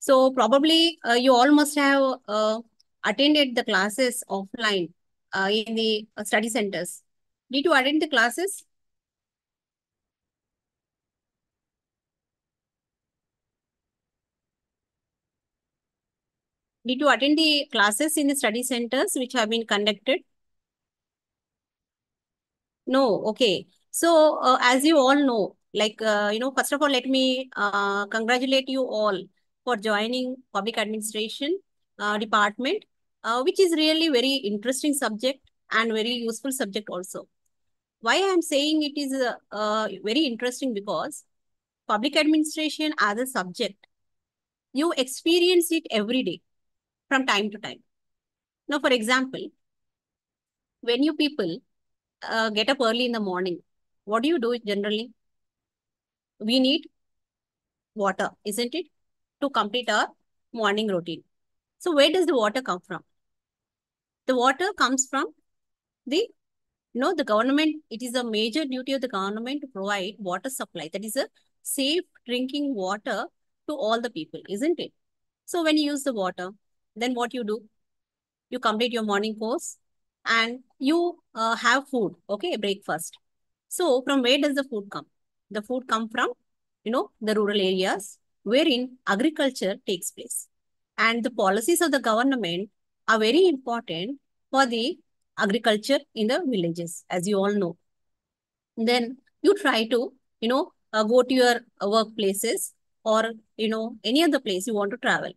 So probably you all must have attended the classes offline in the study centers. Did you attend the classes? Did you attend the classes in the study centers which have been conducted? No, okay. So, as you all know, first of all, let me congratulate you all for joining public administration department, which is really very interesting subject and very useful subject also. Why I am saying it is very interesting because public administration as a subject, you experience it every day from time to time. Now, for example, when you people get up early in the morning, what do you do generally? We need water, isn't it? To complete our morning routine. So where does the water come from? The water comes from the government. It is a major duty of the government to provide water supply. That is a safe drinking water to all the people, isn't it? So when you use the water, then what you do? You complete your morning course and you have food, okay, breakfast. So from where does the food come? The food come from, the rural areas wherein agriculture takes place. And the policies of the government are very important for the agriculture in the villages, as you all know. Then you try to, go to your workplaces or, any other place you want to travel.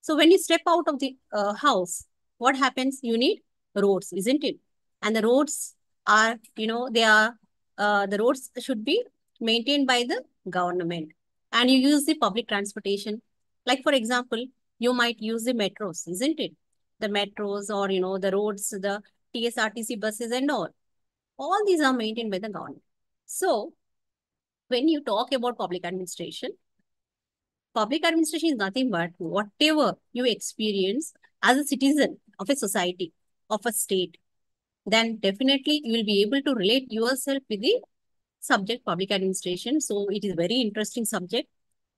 So when you step out of the house, what happens? You need roads, isn't it? And the roads are, the roads should be maintained by the government. And you use the public transportation. Like, for example, you might use the metros, isn't it? The metros or, the roads, the TSRTC buses and all. All these are maintained by the government. So when you talk about public administration is nothing but whatever you experience as a citizen of a society, of a state, then definitely you will be able to relate yourself with the subject public administration. So it is very interesting subject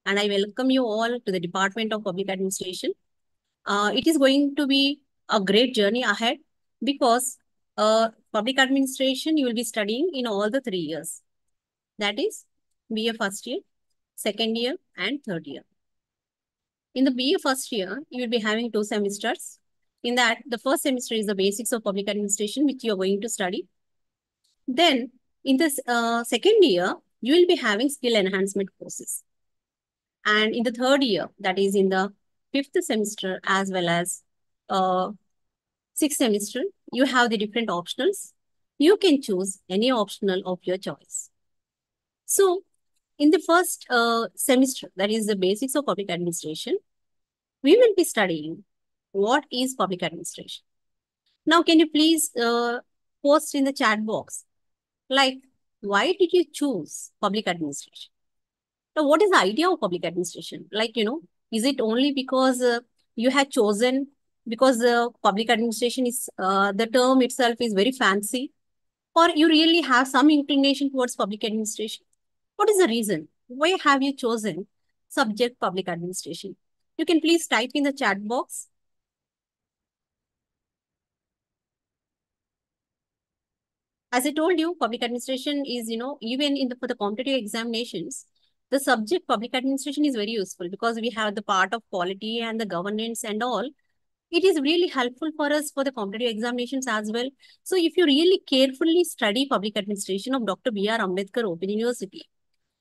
and I welcome you all to the Department of Public Administration. It is going to be a great journey ahead because public administration you will be studying in all the 3 years. That is BA first year, second year and third year. In the BA first year, you will be having 2 semesters. In that, the first semester is the basics of public administration, which you are going to study. Then, in the second year, you will be having skill enhancement courses. And in the third year, that is in the fifth semester as well as sixth semester, you have the different optionals. You can choose any optional of your choice. So, in the first semester, that is the basics of public administration, we will be studying what is public administration. Now, can you please post in the chat box, like, why did you choose public administration? Now, what is the idea of public administration? Like, is it only because you had chosen because public administration is, the term itself is very fancy, or you really have some inclination towards public administration? What is the reason? Why have you chosen subject public administration? You can please type in the chat box. As I told you, public administration is, even for the competitive examinations, the subject public administration is very useful because we have the part of quality and the governance and all. It is really helpful for us for the competitive examinations as well. So if you really carefully study public administration of Dr. B.R. Ambedkar Open University,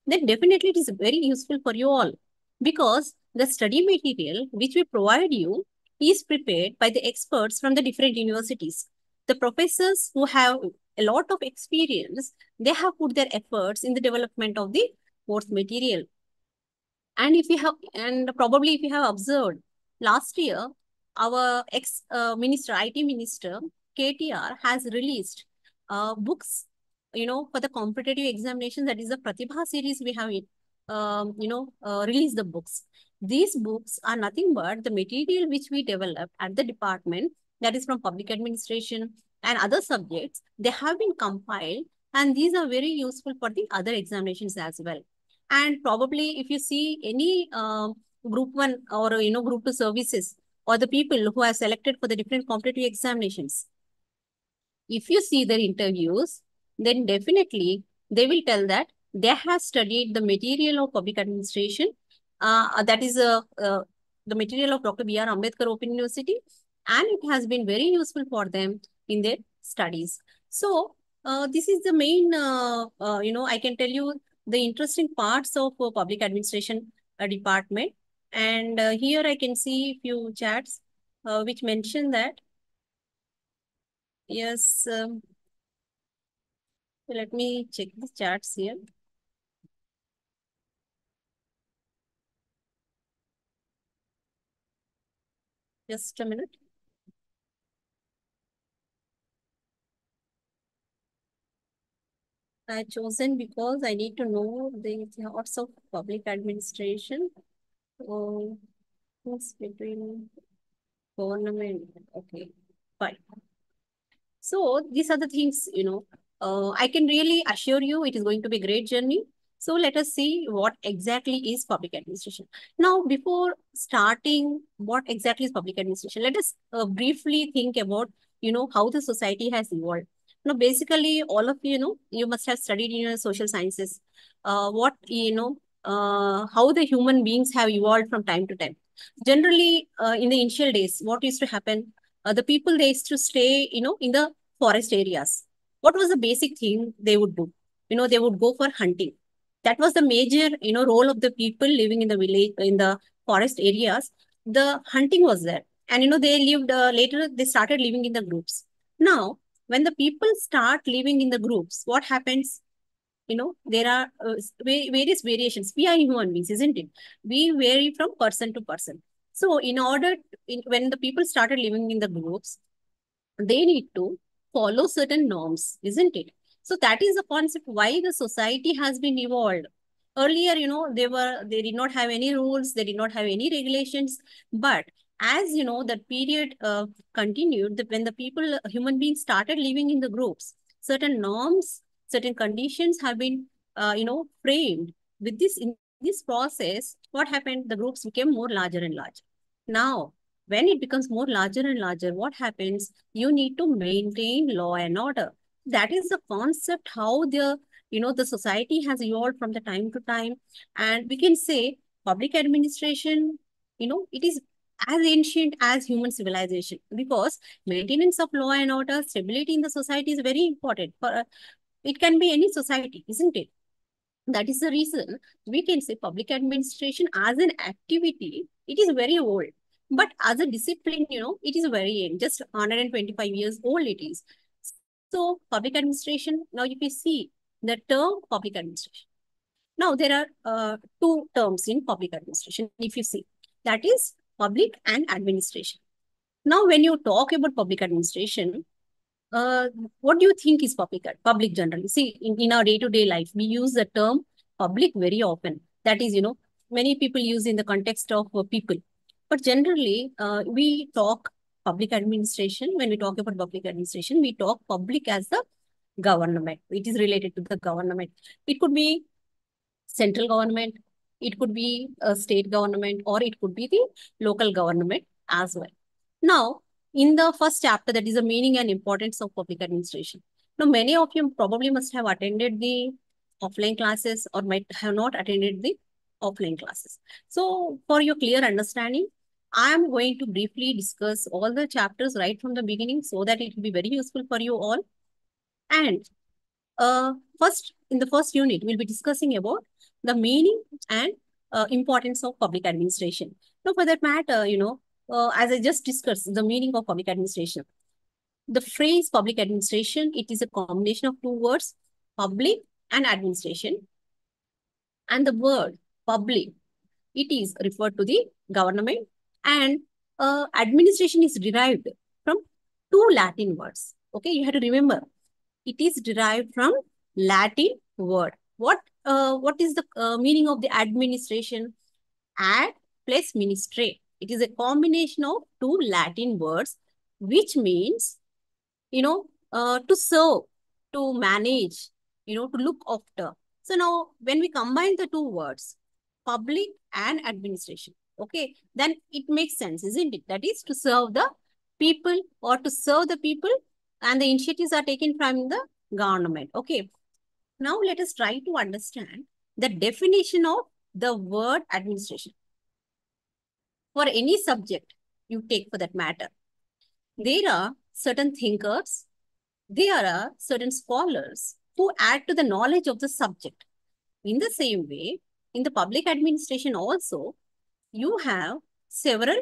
then definitely it is very useful for you all because the study material which we provide you is prepared by the experts from the different universities. The professors who have a lot of experience, they have put their efforts in the development of the course material. And if you have, and probably if you have observed, last year, our ex-minister, IT minister, KTR, has released books, for the competitive examination. That is the Pratibha series we have, released the books. These books are nothing but the material which we developed at the department, that is from public administration and other subjects. They have been compiled and these are very useful for the other examinations as well. And probably if you see any group one or group two services, or the people who are selected for the different competitive examinations, if you see their interviews, then definitely they will tell that they have studied the material of public administration. That is the material of Dr. B.R. Ambedkar Open University, and it has been very useful for them in their studies. So, this is the main, I can tell you the interesting parts of public administration department. And here I can see few chats which mention that, yes, let me check the charts here. Just a minute. I chosen because I need to know the thoughts of public administration. Oh, what's between government. Okay, fine. So these are the things, I can really assure you it is going to be a great journey. So let us see what exactly is public administration. Now, before starting what exactly is public administration, let us briefly think about, how the society has evolved. Now, basically, all of you must have studied in your social sciences, how the human beings have evolved from time to time. Generally, in the initial days, what used to happen? The people, they used to stay, in the forest areas. What was the basic thing they would do? They would go for hunting. That was the major, role of the people living in the village, in the forest areas. The hunting was there. And, they lived, later, they started living in the groups. Now, when the people start living in the groups, what happens? There are various variations. We are human beings, isn't it? We vary from person to person. So in order, when the people started living in the groups, they need to follow certain norms, isn't it? So that is the concept why the society has been evolved. Earlier, they did not have any rules, they did not have any regulations. But as that period continued, when the people, human beings started living in the groups, certain norms, certain conditions have been, framed. With this, in this process, what happened? The groups became more larger and larger. Now, when it becomes more larger and larger, what happens? You need to maintain law and order. That is the concept how the society has evolved from the time to time. And we can say public administration, it is as ancient as human civilization, because maintenance of law and order, stability in the society is very important. It can be any society, isn't it? That is the reason we can say public administration as an activity, it is very old. But as a discipline, it is very young, just 125 years old it is. So public administration, now if you see the term public administration. Now there are two terms in public administration, if you see. That is public and administration. Now when you talk about public administration, uh, what do you think is public generally? See, in our day-to-day life, we use the term public very often. That is, many people use in the context of people. But generally, we talk public administration. When we talk about public administration, we talk public as the government. It is related to the government. It could be central government, it could be a state government, or it could be the local government as well. Now, in the first chapter, that is the meaning and importance of public administration. Now, many of you probably must have attended the offline classes or might have not attended the offline classes. So, for your clear understanding, I am going to briefly discuss all the chapters right from the beginning so that it will be very useful for you all. And first, in the first unit, we'll be discussing about the meaning and importance of public administration. Now, for that matter, as I just discussed, the meaning of public administration. The phrase public administration, it is a combination of two words, public and administration. And the word public, it is referred to the government, and administration is derived from two Latin words. Okay, you have to remember it is derived from Latin word. What is the meaning of the administration? Ad plus ministre. It is a combination of two Latin words, which means, to serve, to manage, to look after. So now, when we combine the two words, public and administration, Okay, then it makes sense, isn't it? That is to serve the people or to serve the people, and the initiatives are taken from the government. Okay, now let us try to understand the definition of the word administration. For any subject you take for that matter, there are certain thinkers, there are certain scholars who add to the knowledge of the subject. In the same way, in the public administration also, you have several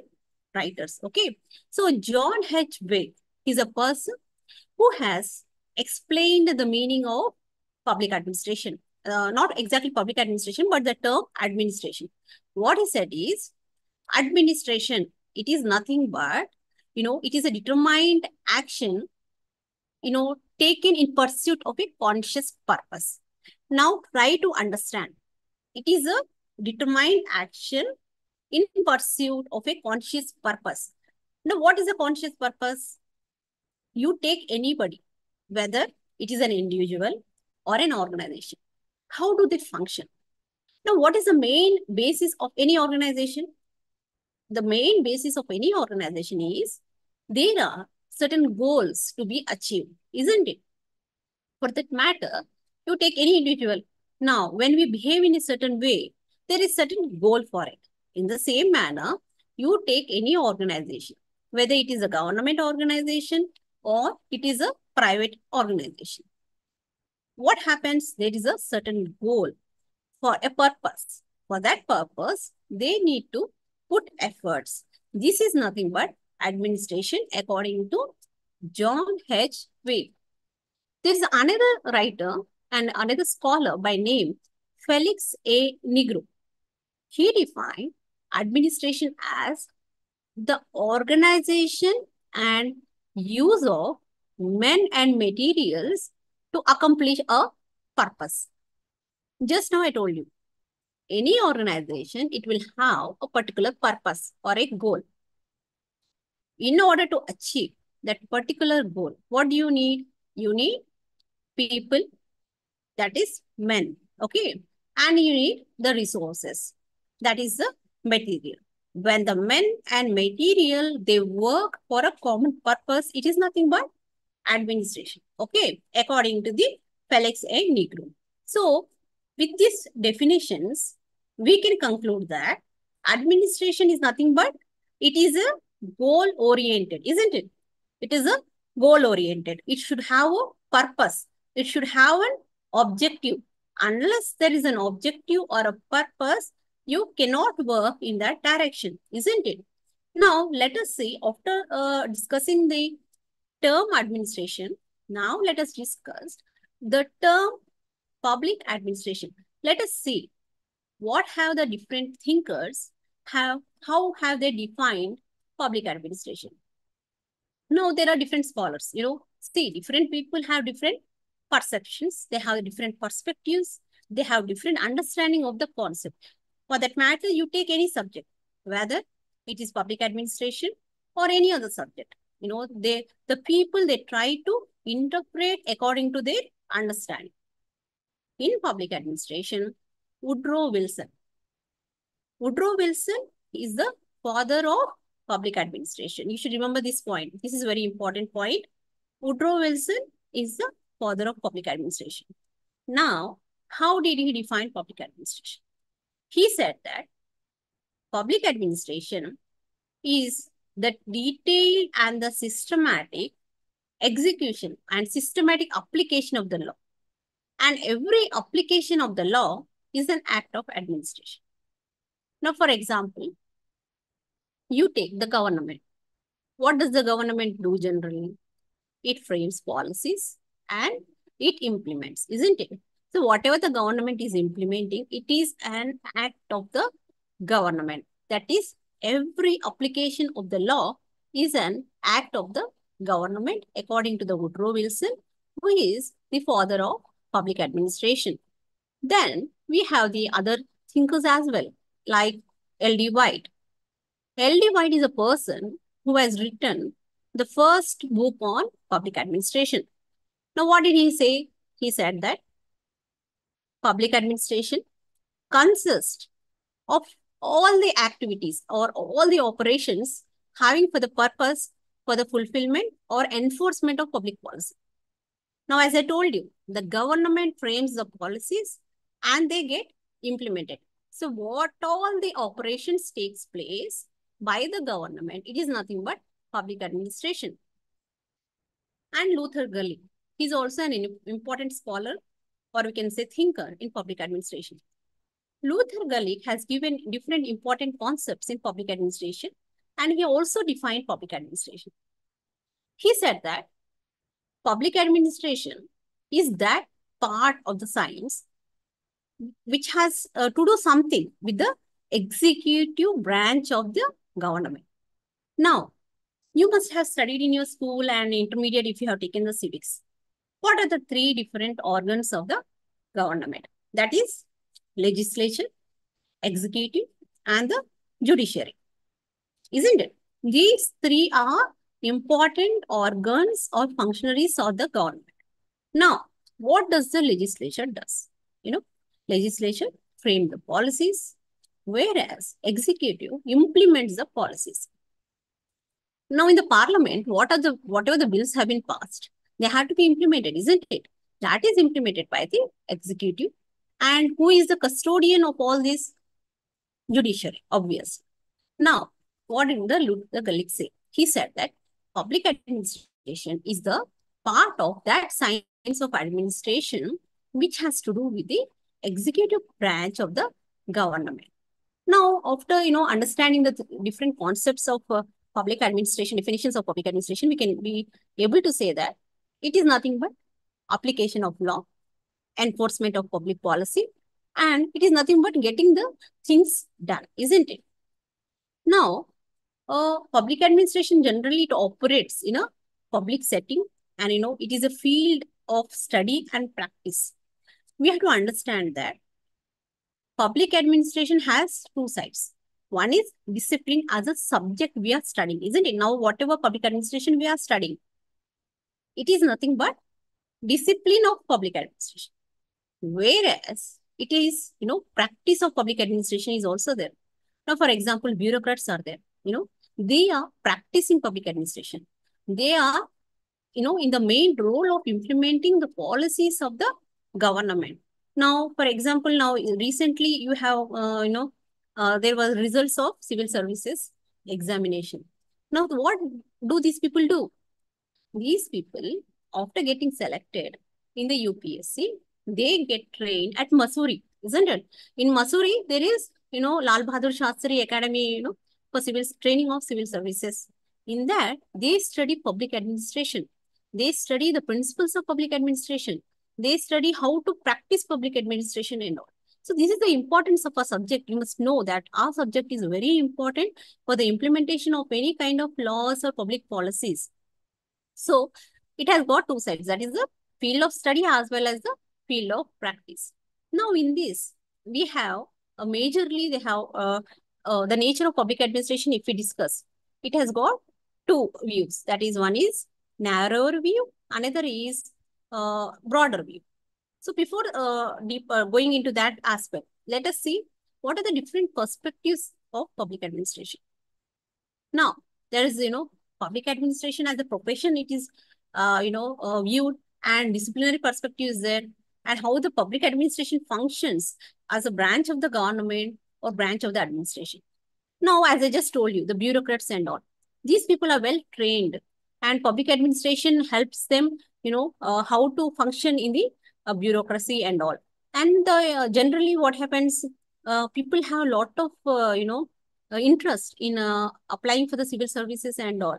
writers. Okay. So John H. Wick is a person who has explained the meaning of public administration. Not exactly public administration, but the term administration. What he said is administration, it is nothing but, it is a determined action, taken in pursuit of a conscious purpose. Now try to understand. It is a determined action in pursuit of a conscious purpose. Now, what is a conscious purpose? You take anybody, whether it is an individual or an organization. How do they function? Now, what is the main basis of any organization? The main basis of any organization is there are certain goals to be achieved, isn't it? For that matter, you take any individual. Now, when we behave in a certain way, there is certain goal for it. In the same manner, you take any organization, whether it is a government organization or it is a private organization. What happens? There is a certain goal for a purpose. For that purpose, they need to put efforts. This is nothing but administration according to John H. Wade. There is another writer and another scholar by name Felix A. Negro. He defined administration as the organization and use of men and materials to accomplish a purpose. Just now I told you, any organization, it will have a particular purpose or a goal. In order to achieve that particular goal, what do you need? You need people, that is men, okay? And you need the resources, that is the material. When the men and material, they work for a common purpose, it is nothing but administration, okay? According to the Felix A. Negro. So, with these definitions, we can conclude that administration is nothing but, it is a goal-oriented, isn't it? It is a goal-oriented. It should have a purpose. It should have an objective. Unless there is an objective or a purpose, you cannot work in that direction, isn't it? Now, let us see, after discussing the term administration, now let us discuss the term public administration. Let us see what have the different thinkers have, how have they defined public administration. Now, there are different scholars, see, different people have different perceptions, they have different perspectives, they have different understanding of the concept. For that matter, you take any subject, whether it is public administration or any other subject. The people, they try to interpret according to their understanding. In public administration, Woodrow Wilson. Woodrow Wilson is the father of public administration. You should remember this point. This is a very important point. Woodrow Wilson is the father of public administration. Now, how did he define public administration? He said that public administration is the detailed and the systematic execution and systematic application of the law. And every application of the law is an act of administration. Now, for example, you take the government. What does the government do generally? It frames policies and it implements, isn't it? So whatever the government is implementing, it is an act of the government. That is, every application of the law is an act of the government according to the Woodrow Wilson, who is the father of public administration. Then we have the other thinkers as well, like L.D. White. L.D. White is a person who has written the first book on public administration. Now, what did he say? He said that public administration consists of all the activities or all the operations having for the purpose for the fulfillment or enforcement of public policy. Now, as I told you, the government frames the policies and they get implemented. So what all the operations takes place by the government, it is nothing but public administration. And Luther Gully, he's also an important scholar, or we can say thinker in public administration. Luther Gully has given different important concepts in public administration, and he also defined public administration. He said that public administration is that part of the science which has to do something with the executive branch of the government. Now, you must have studied in your school and intermediate if you have taken the civics. What are the three different organs of the government? That is legislature, executive, and the judiciary. Isn't it? These three are important organs or functionaries of the government. Now, what does the legislature does? Legislature frame the policies, whereas executive implements the policies. Now, in the parliament, whatever the bills have been passed, they have to be implemented, isn't it? That is implemented by the executive. And who is the custodian of all this? Judiciary, obviously. Now, what did the Gullik say? He said that public administration is the part of that science of administration which has to do with the executive branch of the government. Now, after understanding the different concepts of public administration, definitions of public administration, we can be able to say that it is nothing but application of law, enforcement of public policy, and it is nothing but getting the things done, isn't it? Now, public administration generally it operates in a public setting, and it is a field of study and practice. We have to understand that public administration has two sides. One is discipline as a subject we are studying, isn't it? Now, whatever public administration we are studying, it is nothing but discipline of public administration. Whereas it is, practice of public administration is also there. Now, for example, bureaucrats are there, they are practicing public administration. They are, in the main role of implementing the policies of the government. Now, for example, now recently you have, there was results of civil services examination. Now, what do these people do? These people, after getting selected in the UPSC, they get trained at Mussoorie, isn't it? In Mussoorie, there is, Lal Bahadur Shastri Academy, for training of civil services. In that, they study public administration. They study the principles of public administration. They study how to practice public administration and all. So this is the importance of a subject. You must know that our subject is very important for the implementation of any kind of laws or public policies. So it has got two sides. That is the field of study as well as the field of practice. Now in this, we have majorly they have the nature of public administration. If we discuss, it has got two views. That is, one is narrower view, another is broader view. So before going into that aspect, let us see what are the different perspectives of public administration. Now, there is, public administration as a profession, it is, viewed, and disciplinary perspective is there, and how the public administration functions as a branch of the government or branch of the administration. Now, as I just told you, the bureaucrats and all, these people are well trained, and public administration helps them, how to function in the bureaucracy and all. And generally what happens, people have a lot of, interest in applying for the civil services and all.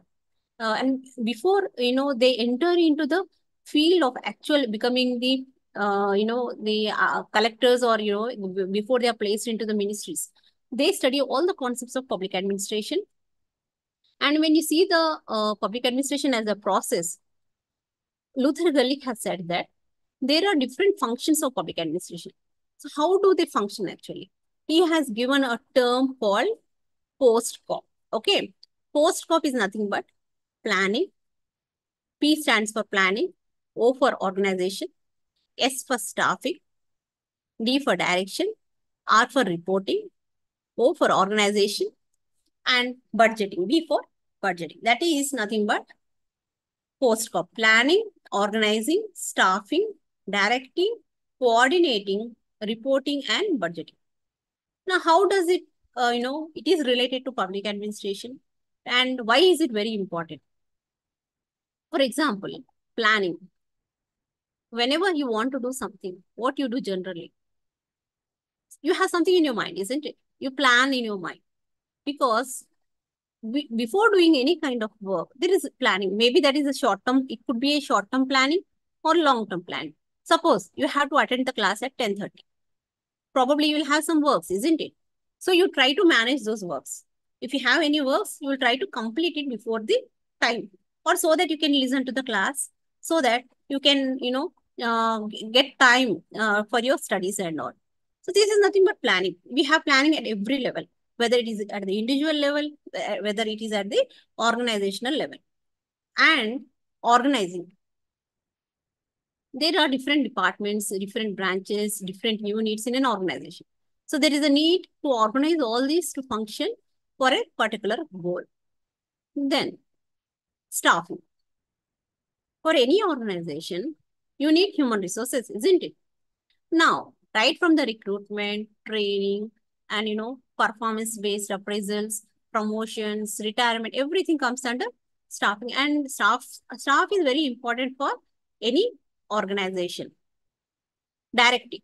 And before, they enter into the field of actual becoming the, the collectors, or, before they are placed into the ministries, they study all the concepts of public administration. And when you see the public administration as a process, Luther Gullik has said that there are different functions of public administration. So how do they function actually? He has given a term called post-cop. Okay. Post-cop is nothing but planning. P stands for planning. O for organization. S for staffing. D for direction. R for reporting. O for organization, and budgeting, B for budgeting. That is nothing but post-COP: planning, organizing, staffing, directing, coordinating, reporting, and budgeting. Now, how does it, it is related to public administration, and why is it very important? For example, planning. Whenever you want to do something, what you do generally, you have something in your mind, isn't it? You plan in your mind because before doing any kind of work, there is planning. Maybe that is a short term, it could be a short term planning or long term planning. Suppose you have to attend the class at 10:30. Probably you will have some works, isn't it? So you try to manage those works. If you have any works, you will try to complete it before the time, or so that you can listen to the class, so that you can, get time for your studies and all. So this is nothing but planning. We have planning at every level, whether it is at the individual level, whether it is at the organizational level. And organizing. There are different departments, different branches, different units in an organization. So there is a need to organize all these to function for a particular goal. Then, staffing. For any organization, you need human resources, isn't it? Now, right from the recruitment, training, and performance-based appraisals, promotions, retirement, everything comes under staffing. And staff is very important for any organization. Directing.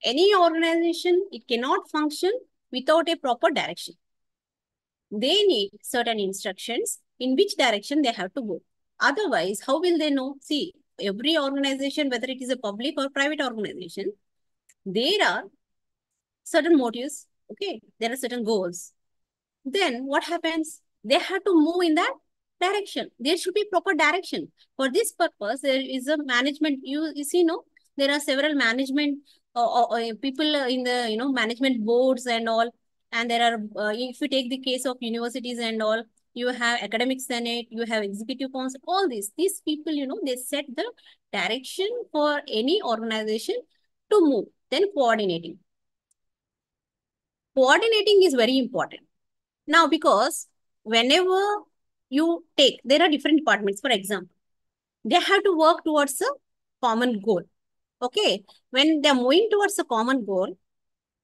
Any organization, it cannot function without a proper direction. They need certain instructions in which direction they have to go. Otherwise, how will they know? See, every organization, whether it is a public or private organization, there are certain motives, okay? There are certain goals. Then what happens? They have to move in that direction. There should be proper direction. For this purpose, there is a management. You see, no, there are several management people in the management boards and all. And there are, if you take the case of universities and all, you have academic senate, you have executive council, all these people, they set the direction for any organization to move. Then coordinating. Coordinating is very important. Now, because whenever there are different departments, for example, they have to work towards a common goal. Okay. When they're moving towards a common goal,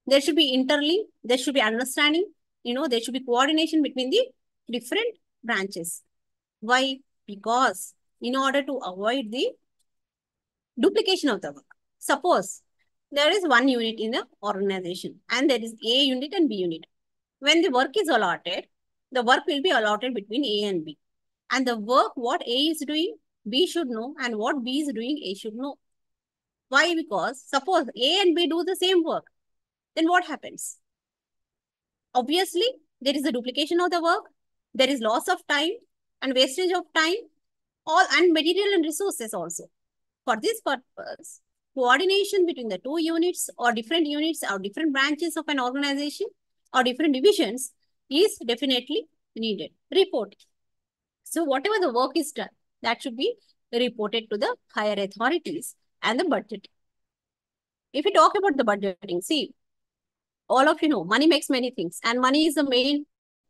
there should be interlink, there should be understanding, there should be coordination between the different branches. Why? Because in order to avoid the duplication of the work. Suppose there is one unit in the organization and there is A unit and B unit. When the work is allotted, the work will be allotted between A and B. And the work, what A is doing, B should know, and what B is doing, A should know. Why? Because suppose A and B do the same work, then what happens? Obviously, there is a duplication of the work, there is loss of time and wastage of time, all and material and resources also. For this purpose, coordination between the two units or different branches of an organization or different divisions is definitely needed. Report. So whatever the work is done, that should be reported to the higher authorities and the budget. If we talk about the budgeting, see, all of you know, money makes many things and money is the main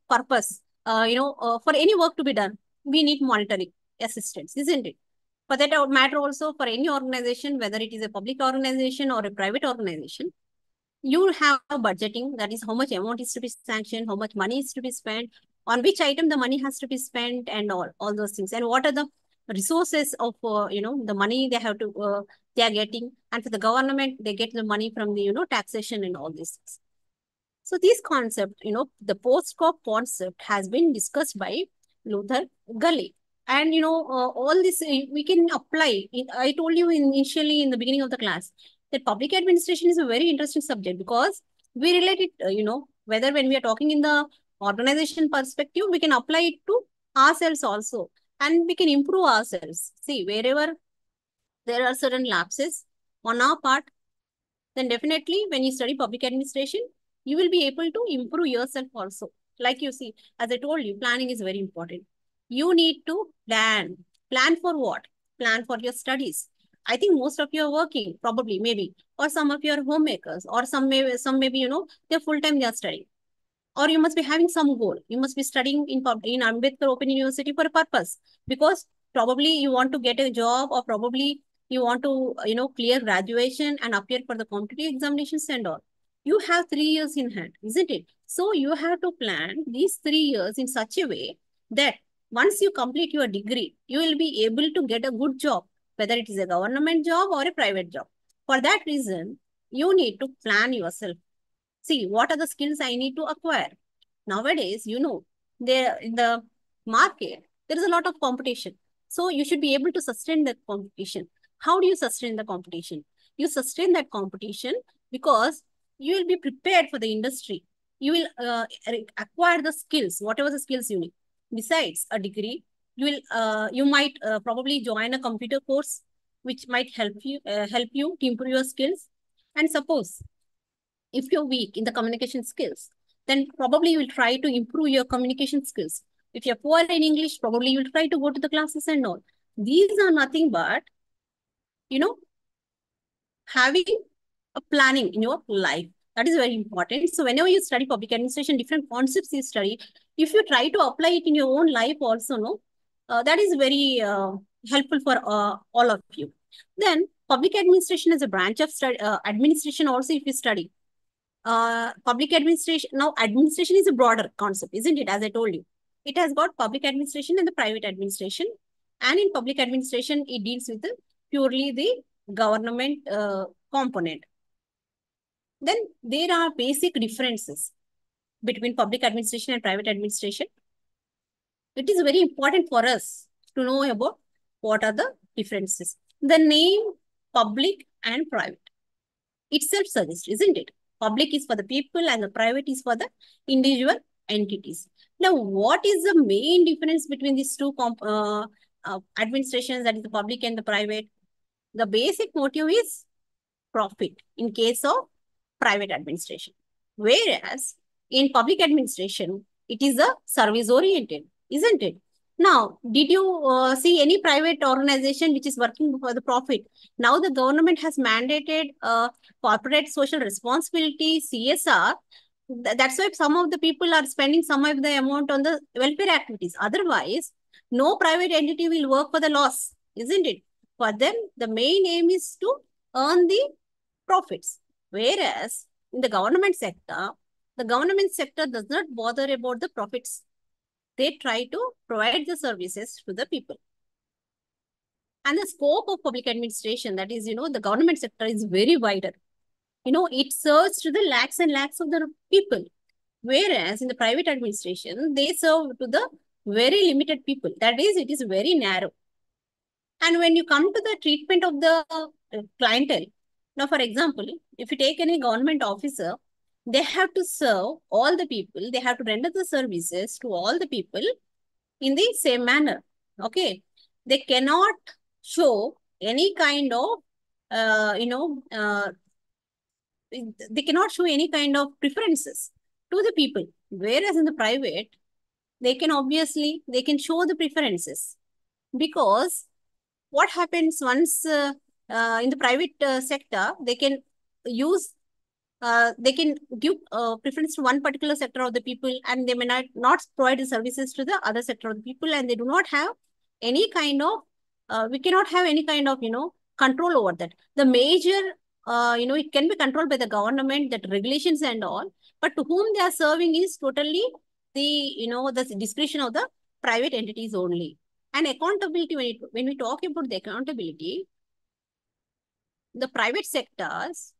purpose. For any work to be done, we need monetary assistance, isn't it? For that matter also, for any organization, whether it is a public organization or a private organization, you have budgeting, that is how much amount is to be sanctioned, how much money is to be spent, on which item the money has to be spent, and all those things. And what are the resources of, the money they are getting. And for the government, they get the money from the, taxation and all these things. So this concept, the post-COP concept has been discussed by Luther Gully. And, all this we can apply. I told you initially in the beginning of the class that public administration is a very interesting subject because we relate it, whether when we are talking in the organization perspective, we can apply it to ourselves also. And we can improve ourselves. See, wherever there are certain lapses on our part, then definitely when you study public administration, you will be able to improve yourself also. Like you see, as I told you, planning is very important. You need to plan. Plan for what? Plan for your studies. I think most of you are working, probably, maybe, or some of you are homemakers, or some maybe, they're full-time, they're studying. or you must be having some goal. You must be studying in Ambedkar Open University for a purpose, because probably you want to get a job, or probably you want to clear graduation and appear for the competitive examinations and all. You have 3 years in hand, isn't it? So you have to plan these 3 years in such a way that once you complete your degree, you will be able to get a good job, whether it is a government job or a private job. For that reason, you need to plan yourself. See, what are the skills I need to acquire? Nowadays, there in the market, there is a lot of competition. So you should be able to sustain that competition. How do you sustain the competition? You sustain that competition because you will be prepared for the industry. You will acquire the skills, whatever the skills you need. Besides a degree, you might probably join a computer course, which might help you to improve your skills. And suppose if you're weak in the communication skills, then probably you will try to improve your communication skills. If you're poor in English, probably you will try to go to the classes and all. These are nothing but, you know, having a planning in your life. That is very important. So whenever you study public administration, different concepts you study, if you try to apply it in your own life also, no, that is very helpful for all of you. Then public administration is a branch of administration also if you study. Public administration, now administration is a broader concept, isn't it? As I told you, it has got public administration and the private administration. And in public administration, it deals with purely the government component. Then there are basic differences between public administration and private administration. It is very important for us to know about what are the differences. The name public and private itself suggests, isn't it? Public is for the people and the private is for the individual entities. Now, what is the main difference between these two administrations, that is the public and the private? The basic motive is profit in case of private administration. Whereas in public administration, it is a service oriented, isn't it? Now, did you see any private organization which is working for the profit? Now the government has mandated corporate social responsibility, CSR. That's why some of the people are spending some of the amount on the welfare activities. Otherwise, no private entity will work for the loss, isn't it? For them, the main aim is to earn the profits. Whereas in the government sector does not bother about the profits. They try to provide the services to the people. And the scope of public administration, that is, the government sector is very wider. It serves to the lakhs and lakhs of the people. Whereas in the private administration, they serve to the very limited people. That is, it is very narrow. And when you come to the treatment of the clientele, now, for example, if you take any government officer, they have to serve all the people. They have to render the services to all the people in the same manner. Okay. They cannot show any kind of, they cannot show any kind of preferences to the people. Whereas in the private, they can show the preferences, because what happens once in the private sector, they can give preference to one particular sector of the people, and they may not provide the services to the other sector of the people, and they do not have any kind of, we cannot have any kind of, control over that. The major, it can be controlled by the government, that regulations and all, but to whom they are serving is totally the discretion of the private entities only. And accountability, when we talk about the accountability, the private sectors,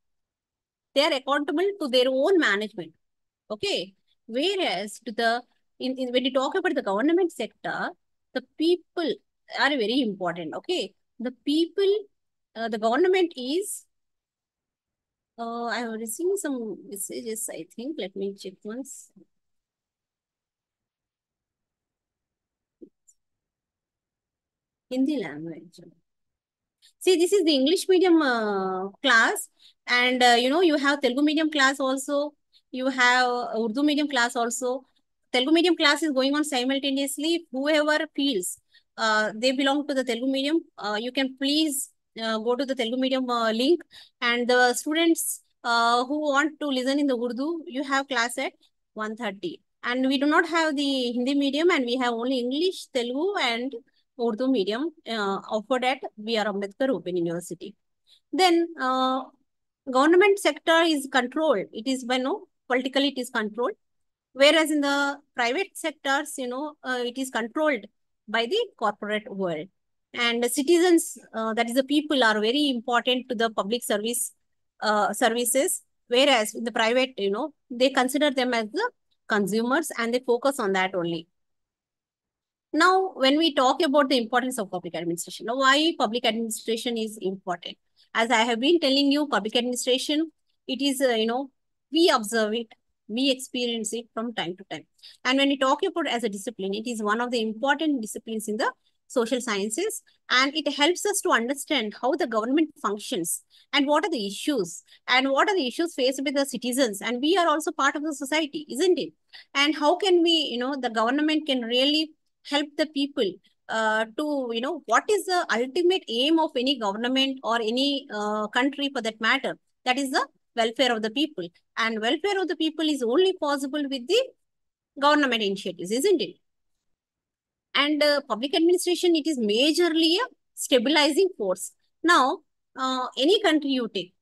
they are accountable to their own management. Okay. Whereas when you talk about the government sector, the people are very important. Okay. The people, the government is, I have received some messages, I think. Let me check once. Hindi language. See, this is the English medium class, and you have Telugu medium class also. You have Urdu medium class also. Telugu medium class is going on simultaneously. Whoever feels they belong to the Telugu medium, you can please go to the Telugu medium link, and the students who want to listen in the Urdu, you have class at 130. And we do not have the Hindi medium, and we have only English, Telugu, and Urdu medium offered at B.R. Ambedkar Open University. Then government sector is controlled. It is by no politically it is controlled. Whereas in the private sectors, it is controlled by the corporate world. And the citizens, that is the people, are very important to the public services. Whereas in the private, they consider them as the consumers and they focus on that only. Now, when we talk about the importance of public administration, now why public administration is important? As I have been telling you, public administration, it is, we observe it, we experience it from time to time. And when we talk about as a discipline, it is one of the important disciplines in the social sciences, and it helps us to understand how the government functions and what are the issues and what are the issues faced by the citizens. And we are also part of the society, isn't it? And how can we, the government can really help the people to, what is the ultimate aim of any government or any country for that matter? That is the welfare of the people. And welfare of the people is only possible with the government initiatives, isn't it? And public administration, it is majorly a stabilizing force. Now, any country you take,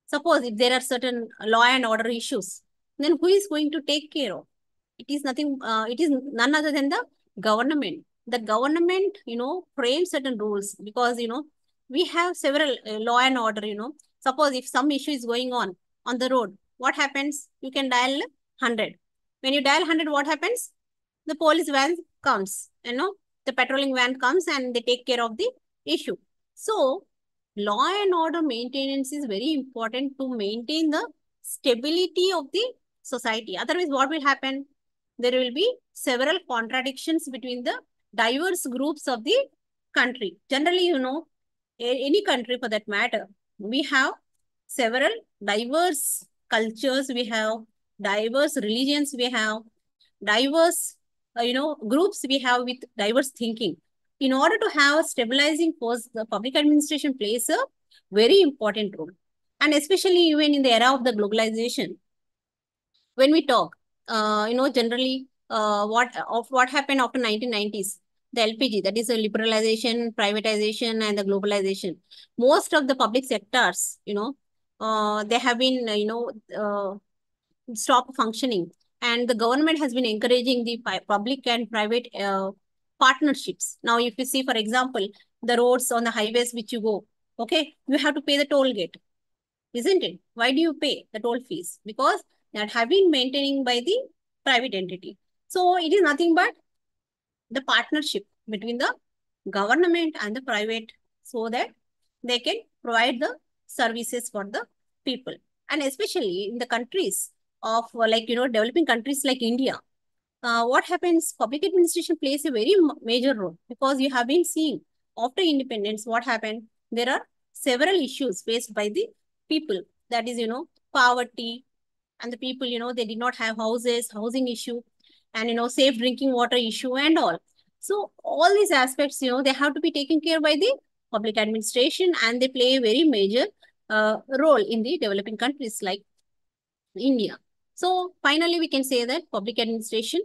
suppose if there are certain law and order issues, then who is going to take care of? It is nothing, it is none other than the government. The government, frames certain rules because, we have several law and order, Suppose if some issue is going on the road, what happens? You can dial 100. When you dial 100, what happens? The police van comes, the patrolling van comes and they take care of the issue. So, law and order maintenance is very important to maintain the stability of the society. Otherwise, what will happen? There will be several contradictions between the diverse groups of the country. Generally, any country for that matter, we have several diverse cultures, we have diverse religions, we have diverse, groups we have with diverse thinking. In order to have a stabilizing force, the public administration plays a very important role. And especially even in the era of the globalization, when we talk, generally, what happened after 1990s, the LPG, that is the liberalization, privatization, and the globalization. Most of the public sectors, they have been, stop functioning. And the government has been encouraging the public and private partnerships. Now, if you see, for example, the roads on the highways which you go, okay, you have to pay the toll gate, isn't it? Why do you pay the toll fees? Because that have been maintaining by the private entity. So it is nothing but the partnership between the government and the private so that they can provide the services for the people. And especially in the countries of developing countries like India, what happens? Public administration plays a very major role because you have been seeing after independence, what happened? There are several issues faced by the people. That is, poverty, and the people, they did not have houses, housing issue, and, safe drinking water issue and all. So all these aspects, they have to be taken care by the public administration, and they play a very major role in the developing countries like India. So finally, we can say that public administration,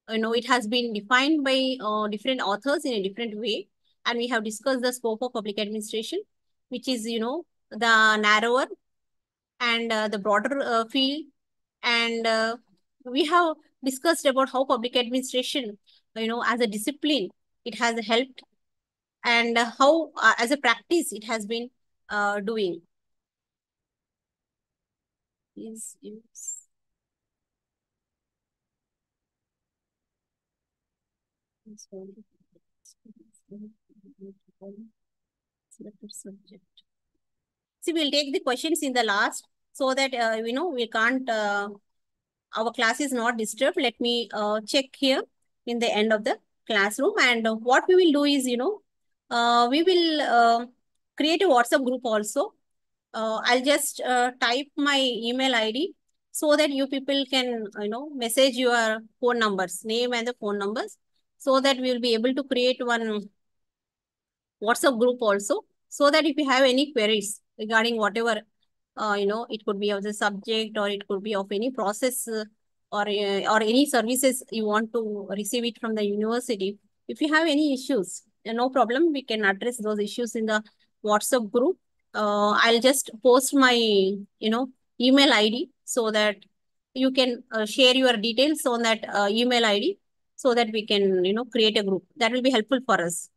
it has been defined by different authors in a different way. And we have discussed the scope of public administration, which is, the narrower and the broader field. And we have discussed about how public administration, as a discipline, it has helped, and how, as a practice, it has been doing. Yes, yes. Subject. See, we'll take the questions in the last so that, we can't, our class is not disturbed. Let me check here in the end of the classroom. And what we will do is, we will create a WhatsApp group also. I'll just type my email ID so that you people can, message your phone numbers, name and the phone numbers, so that we will be able to create one WhatsApp group also, so that if you have any queries regarding whatever, it could be of the subject or it could be of any process or any services you want to receive it from the university, if you have any issues, no problem, we can address those issues in the WhatsApp group. I'll just post my email ID so that you can share your details on that email ID, so that we can create a group that will be helpful for us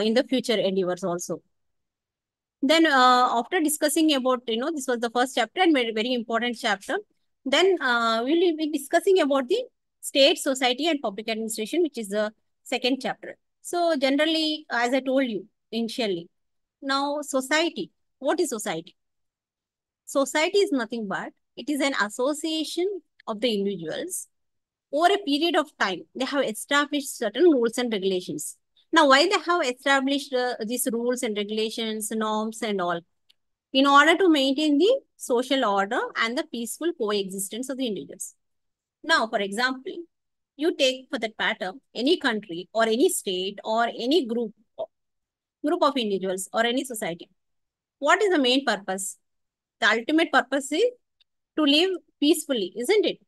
in the future endeavors also. Then after discussing about, this was the first chapter and very, very important chapter. Then we'll be discussing about the state, society and public administration, which is the second chapter. So generally, as I told you initially, now society, what is society? Society is nothing but it is an association of the individuals over a period of time. They have established certain rules and regulations. Now, why they have established these rules and regulations, norms and all? In order to maintain the social order and the peaceful coexistence of the individuals. Now, for example, you take for that matter any country or any state or any group of individuals or any society. What is the main purpose? The ultimate purpose is to live peacefully, isn't it?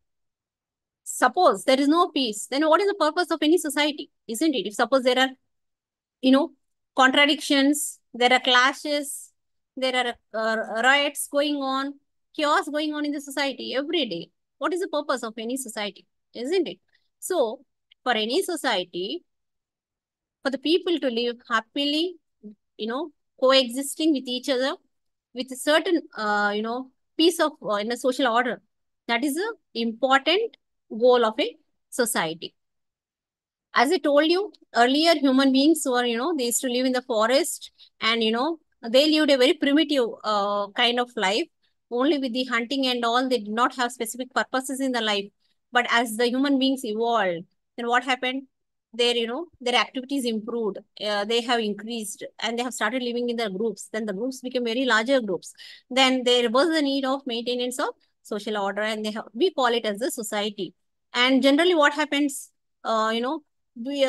Suppose there is no peace, then what is the purpose of any society, isn't it? If suppose there are, you know, contradictions, there are clashes, there are riots going on, chaos going on in the society every day. What is the purpose of any society, isn't it? So, for any society, for the people to live happily, coexisting with each other with a certain, piece of in a social order, that is the important goal of a society. As I told you earlier, human beings were, they used to live in the forest and, they lived a very primitive kind of life, only with the hunting and all. They did not have specific purposes in the life. But as the human beings evolved, then what happened? Their activities improved. They have increased and they have started living in the groups. Then the groups became very larger groups. Then there was the need of maintenance of social order, and we call it as the society. And generally what happens, uh, you know, we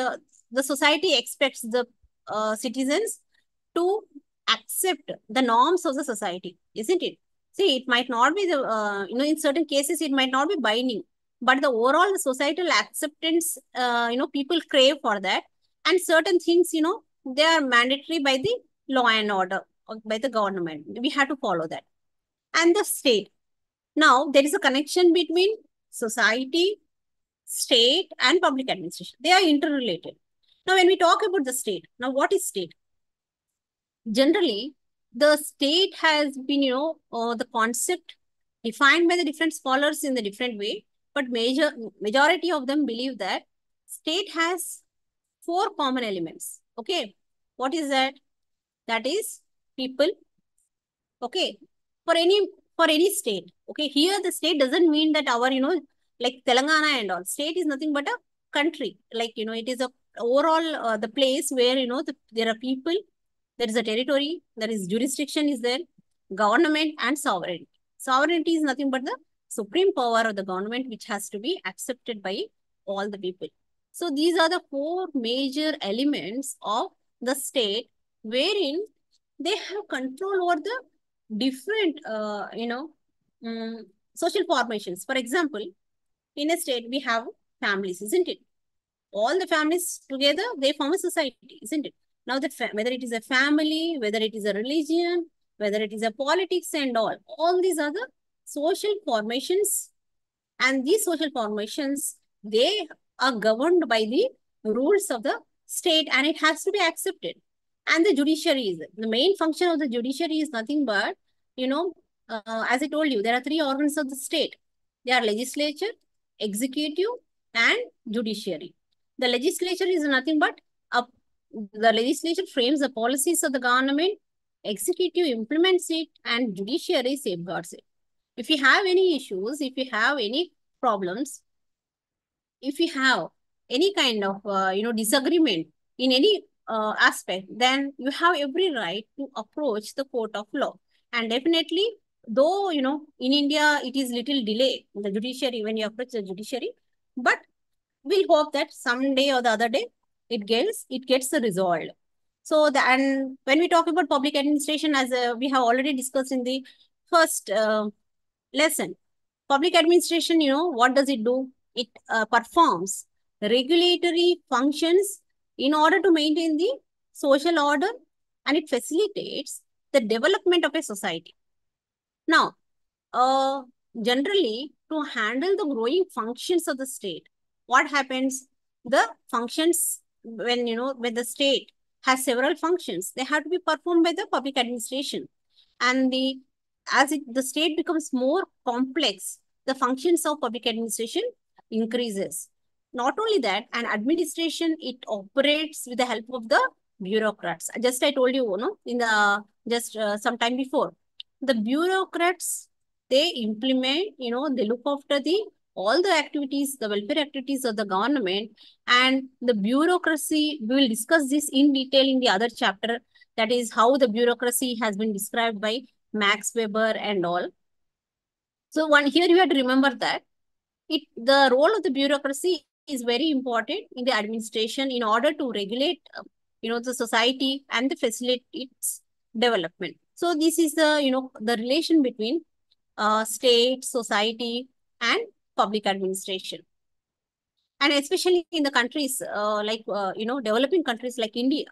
the society expects the citizens to accept the norms of the society, isn't it? See, it might not be the in certain cases it might not be binding, but the overall the societal acceptance, people crave for that, and certain things, they are mandatory by the law and order or by the government. We have to follow that. And the state. Now there is a connection between society, state and public administration. They are interrelated. Now, when we talk about the state, now what is state? Generally, the state has been, the concept defined by the different scholars in the different way, but majority of them believe that state has four common elements. Okay, what is that? That is people. Okay, for any state. Okay, here the state doesn't mean that our, like Telangana and all. State is nothing but a country. Like, it is a overall the place where, there are people, there is a territory, there is jurisdiction is there, government and sovereignty. Sovereignty is nothing but the supreme power of the government, which has to be accepted by all the people. So these are the four major elements of the state, wherein they have control over the different, social formations. For example, in a state, we have families, isn't it? All the families together, they form a society, isn't it? Now, whether it is a family, whether it is a religion, whether it is a politics and all these other social formations, and these social formations, they are governed by the rules of the state, and it has to be accepted. And the judiciary is the main function of the judiciary is nothing but, as I told you, there are three organs of the state. They are legislature, executive, and judiciary. The legislature is nothing but the legislature frames the policies of the government, executive implements it, and judiciary safeguards it. If you have any issues, if you have any problems, if you have any kind of, disagreement in any aspect, then you have every right to approach the court of law. And definitely, though, in India, it is little delay, the judiciary, when you approach the judiciary, but we'll hope that someday or the other day, it gets resolved. So, and when we talk about public administration, as we have already discussed in the first lesson, Public administration, what does it do? It performs regulatory functions in order to maintain the social order, and it facilitates the development of a society. Now, uh, generally, to handle the growing functions of the state, what happens? The functions, when the state has several functions, they have to be performed by the public administration. And the state becomes more complex, the functions of public administration increases. Not only that, an administration, it operates with the help of the bureaucrats. Just I told you, in the just some time before, the bureaucrats, they implement, they look after the all the activities, the welfare activities of the government. And the bureaucracy, we will discuss this in detail in the other chapter. That is how the bureaucracy has been described by Max Weber and all. So one here you have to remember that the role of the bureaucracy is very important in the administration in order to regulate, the society and the facilitate its development. So this is the relation between state, society, and public administration. And especially in the countries developing countries like India,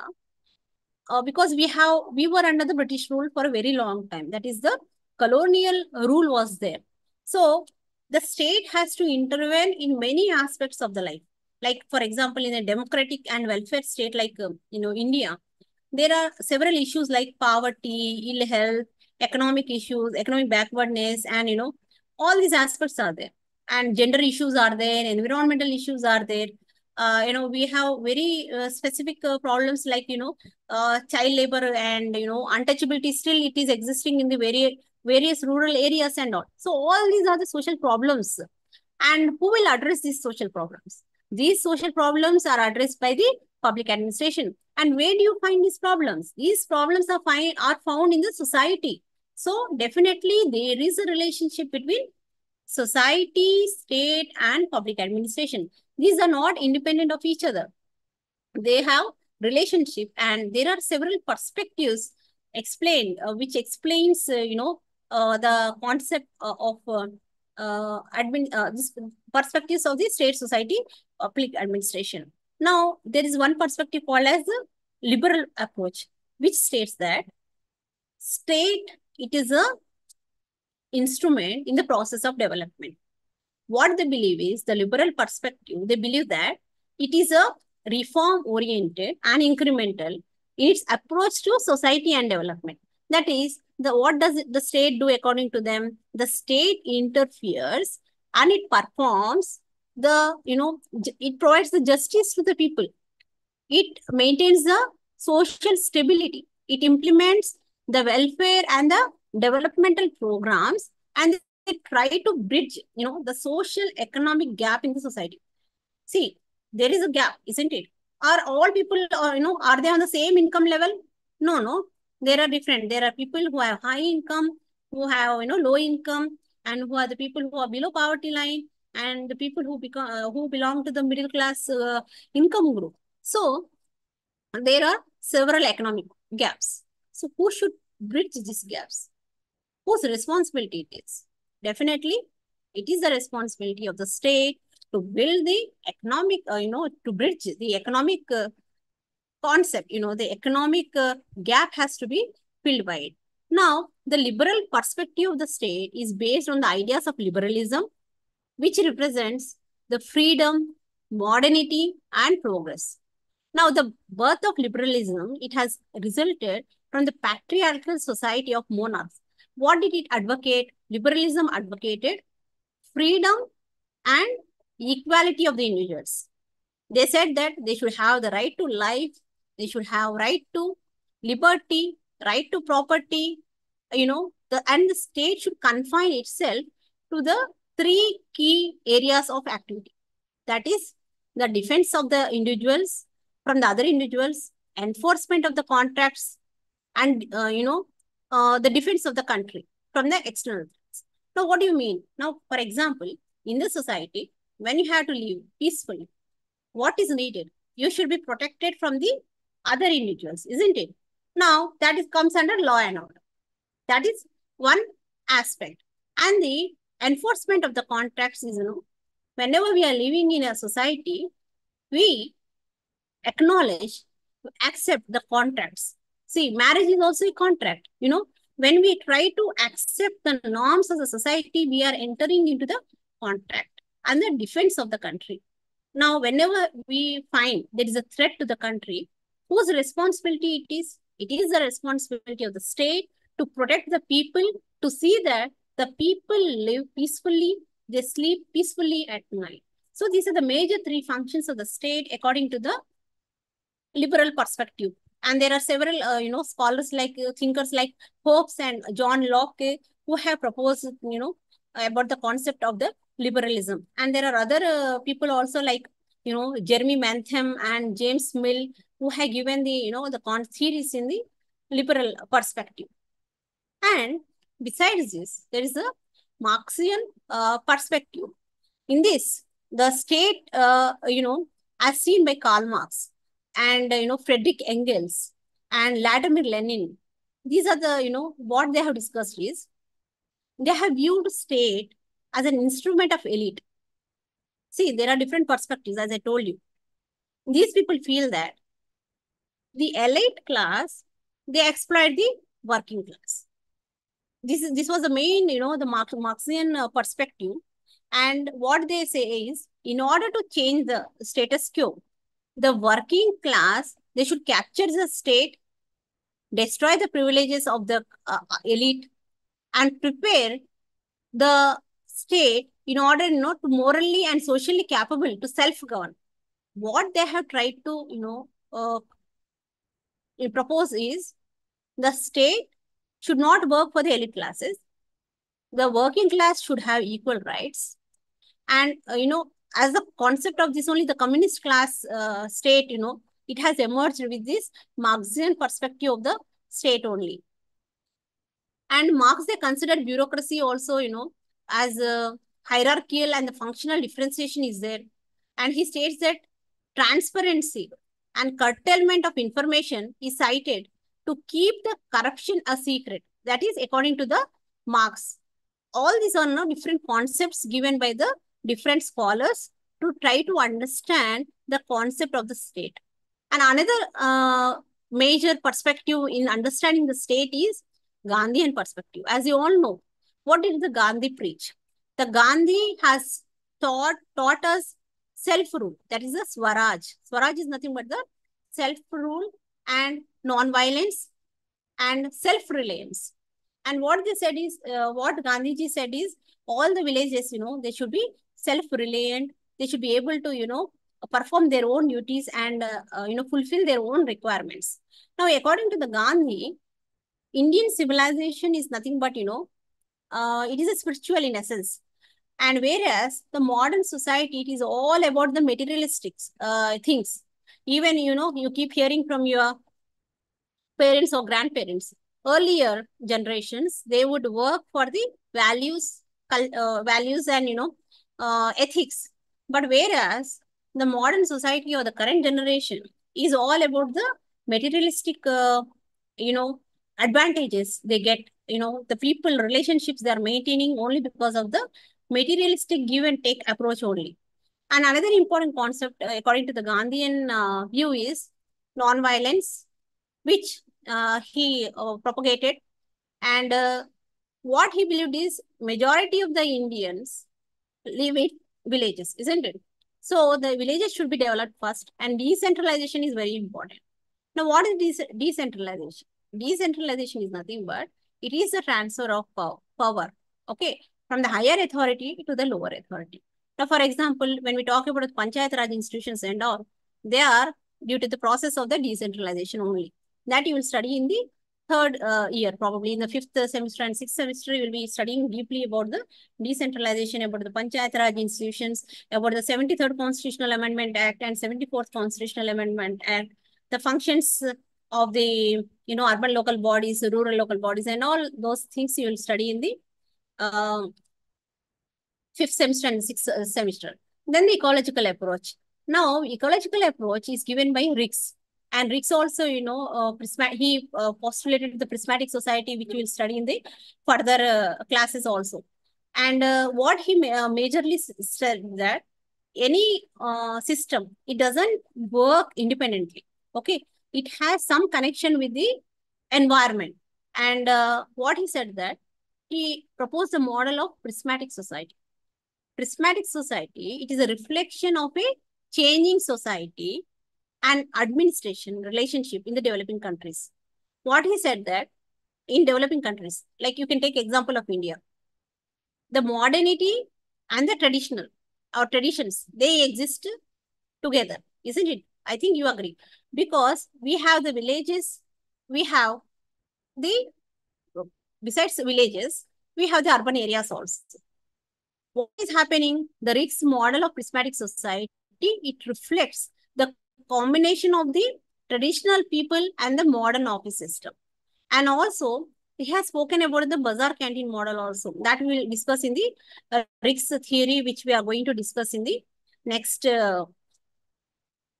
because we were under the British rule for a very long time. That is, the colonial rule was there. So the state has to intervene in many aspects of the life. Like, for example, in a democratic and welfare state like India, there are several issues like poverty, ill health, economic issues, economic backwardness, and all these aspects are there. And gender issues are there, environmental issues are there. We have very specific problems like child labor and untouchability. Still, it is existing in the various rural areas and all. So all these are the social problems. And who will address these social problems? These social problems are addressed by the public administration. And where do you find these problems? These problems are found in the society. So definitely there is a relationship between society, state, and public administration. These are not independent of each other. They have relationship, and there are several perspectives explained, which explains, the concept of this perspectives of the state, society, public administration. Now, there is one perspective called as the liberal approach, which states that state, it is a instrument in the process of development. What they believe is, the liberal perspective, they believe that it is a reform oriented and incremental in its approach to society and development. That is, what does the state do according to them? The state interferes and it performs it provides the justice to the people. It maintains the social stability. It implements the welfare and the developmental programs, and they try to bridge, the social economic gap in the society. See, there is a gap, isn't it? Are all people, are they on the same income level? No, no. There are different. There are people who have high income, who have, low income, and who are the people who are below poverty line, and the people who belong to the middle class income group. So there are several economic gaps. So who should bridge these gaps? Whose responsibility it is? Definitely, it is the responsibility of the state to build the economic, to bridge the economic concept. The economic gap has to be filled by it. Now, the liberal perspective of the state is based on the ideas of liberalism, which represents the freedom, modernity, and progress. Now, the birth of liberalism, it has resulted from the patriarchal society of monarchs. What did it advocate? Liberalism advocated freedom and equality of the individuals. They said that they should have the right to life, they should have right to liberty, right to property, and the state should confine itself to the three key areas of activity. That is, the defense of the individuals from the other individuals, enforcement of the contracts, and the defense of the country from the external threats. Now, what do you mean? Now, for example, in the society, when you have to live peacefully, what is needed? You should be protected from the other individuals, isn't it? Now, that comes under law and order. That is one aspect. And the enforcement of the contracts is, whenever we are living in a society, we acknowledge, accept the contracts. See, marriage is also a contract. When we try to accept the norms of the society, we are entering into the contract and the defense of the country. Now, whenever we find there is a threat to the country, whose responsibility it is? It is the responsibility of the state to protect the people, to see that the people live peacefully, they sleep peacefully at night. So these are the major three functions of the state according to the liberal perspective. And there are several, scholars like thinkers like Hobbes and John Locke who have proposed, about the concept of the liberalism. And there are other people also like, Jeremy Bentham and James Mill who have given the, the theories in the liberal perspective. And besides this, there is a Marxian perspective. In this, the state, as seen by Karl Marx and, Friedrich Engels and Vladimir Lenin, these are the, what they have discussed is, they have viewed state as an instrument of elite. See, there are different perspectives, as I told you. These people feel that the elite class, they exploit the working class. This was the main, the Marxian perspective. And what they say is, in order to change the status quo, the working class, they should capture the state, destroy the privileges of the elite, and prepare the state in order, to morally and socially capable to self-govern. What they have tried to, propose is, the state should not work for the elite classes. The working class should have equal rights. And, as the concept of this only, the communist class state, it has emerged with this Marxian perspective of the state only. And Marx, they considered bureaucracy also, as hierarchical, and the functional differentiation is there. And he states that transparency and curtailment of information is cited to keep the corruption a secret. That is according to the Marx. All these are now different concepts given by the different scholars to try to understand the concept of the state. And another major perspective in understanding the state is Gandhian perspective. As you all know, what did the Gandhi preach? The Gandhi has taught us self-rule. That is the Swaraj. Swaraj is nothing but the self-rule and non-violence and self-reliance. And what they said is, what Gandhiji said is, all the villages, they should be self-reliant. They should be able to, perform their own duties and, fulfill their own requirements. Now, according to the Gandhi, Indian civilization is nothing but, it is a spiritual in essence. And whereas the modern society, it is all about the materialistic things. Even, you keep hearing from your parents or grandparents. Earlier generations, they would work for the values, values and, ethics. But whereas the modern society or the current generation is all about the materialistic, advantages they get, the people relationships they are maintaining only because of the materialistic give and take approach only. And another important concept, according to the Gandhian view, is non-violence, which he propagated. And what he believed is, majority of the Indians live in villages, isn't it? So the villages should be developed first, and decentralization is very important. Now, what is decentralization? Decentralization is nothing but, it is the transfer of power, okay, from the higher authority to the lower authority. Now, for example, when we talk about Panchayat Raj institutions and all, they are due to the process of the decentralization only. That you will study in the third year, probably in the fifth semester and sixth semester, you will be studying deeply about the decentralization, about the Panchayat Raj institutions, about the 73rd Constitutional Amendment Act and 74th Constitutional Amendment Act, the functions of the, urban local bodies, rural local bodies, and all those things you will study in the fifth semester and sixth semester. Then the ecological approach. Now, ecological approach is given by Ricks. And Ricks also, he postulated the prismatic society, which we will study in the further classes also. And what he majorly said that any system, it doesn't work independently. Okay, it has some connection with the environment. And what he said that he proposed a model of prismatic society. Prismatic society, it is a reflection of a changing society and administration relationship in the developing countries. What he said that in developing countries, like you can take example of India, the modernity and the traditional or traditions, they exist together, isn't it? I think you agree, because we have the villages, we have the, besides villages, we have the urban areas also. What is happening? The RICS model of prismatic society, it reflects the combination of the traditional people and the modern office system. And also, he has spoken about the bazaar canteen model also. That we will discuss in the RICS theory, which we are going to discuss in the next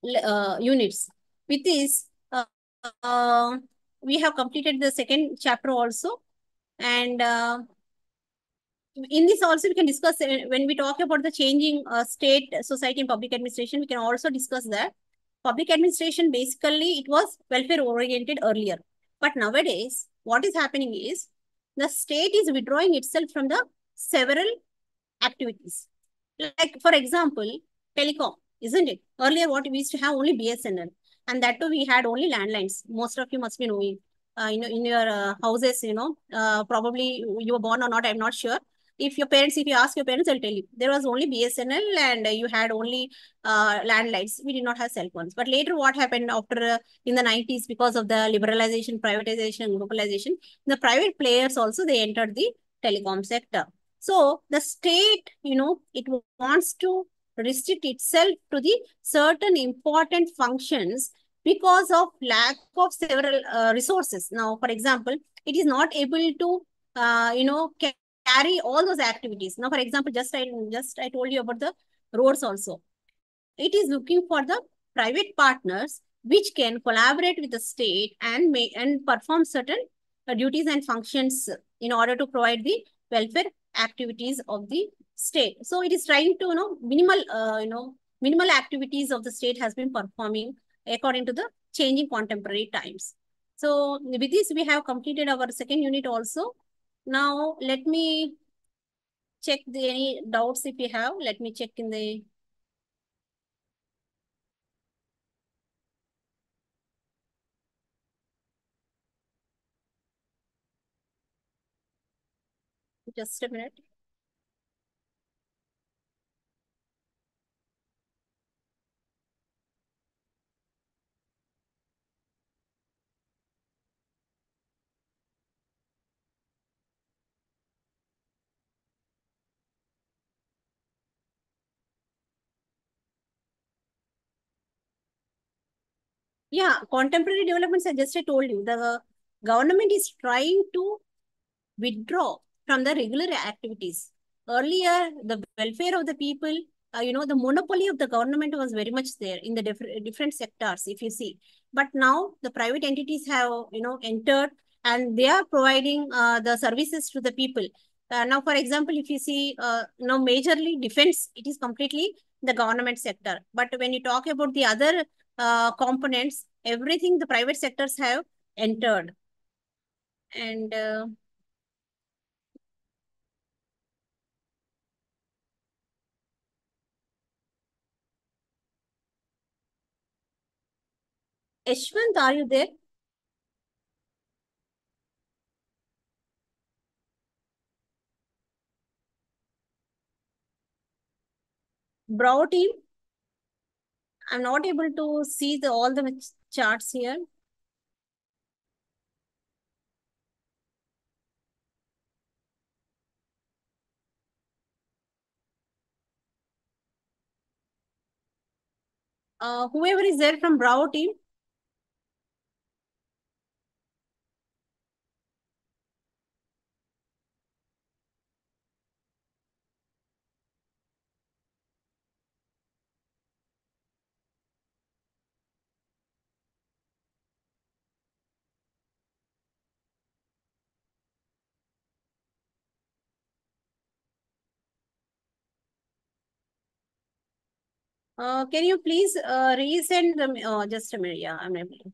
units. With this, uh, we have completed the second chapter also. And in this also we can discuss when we talk about the changing state, society and public administration, we can also discuss that public administration basically it was welfare oriented earlier. But nowadays, what is happening is the state is withdrawing itself from the several activities. Like, for example, telecom, isn't it? Earlier, what we used to have only BSNL, and that too we had only landlines. Most of you must be knowing. In your houses, probably you were born or not, I'm not sure. If your parents, if you ask your parents, they'll tell you there was only BSNL and you had only landlines. We did not have cell phones. But later, what happened after in the 90s because of the liberalization, privatization, globalization, the private players also they entered the telecom sector. So the state, it wants to restrict itself to the certain important functions because of lack of several resources. Now, for example, it is not able to, carry all those activities. Now, for example, just I told you about the roads also. It is looking for the private partners which can collaborate with the state and perform certain duties and functions in order to provide the welfare activities of the state. So it is trying to, minimal activities of the state has been performing according to the changing contemporary times. So with this, we have completed our second unit also. Now, let me check the any doubts if you have. Let me check in the, just a minute. Yeah, contemporary developments, I just I told you, the government is trying to withdraw from the regular activities. Earlier, the welfare of the people, the monopoly of the government was very much there in the different sectors, if you see. But now the private entities have, entered and they are providing the services to the people. Now, for example, if you see, now majorly defense, it is completely the government sector. But when you talk about the other components, everything the private sectors have entered. And Yashwant, are you there? Brought in. I'm not able to see the all the charts here. Whoever is there from Bravo team, Can you please resend them? Just a minute. Yeah, I'm able to.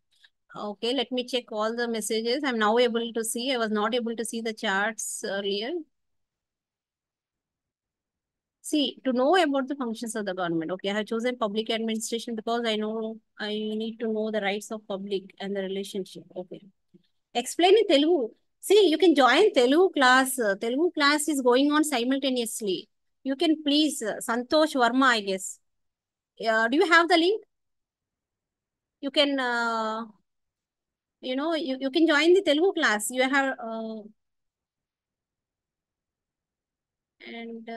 Okay, let me check all the messages. I'm now able to see. I was not able to see the charts earlier. See, to know about the functions of the government. Okay, I have chosen public administration because I know I need to know the rights of public and the relationship. Okay. Explain in Telugu. See, you can join Telugu class. Telugu class is going on simultaneously. You can please, Santosh Verma, I guess. Do you have the link? You can, you can join the Telugu class. You have, and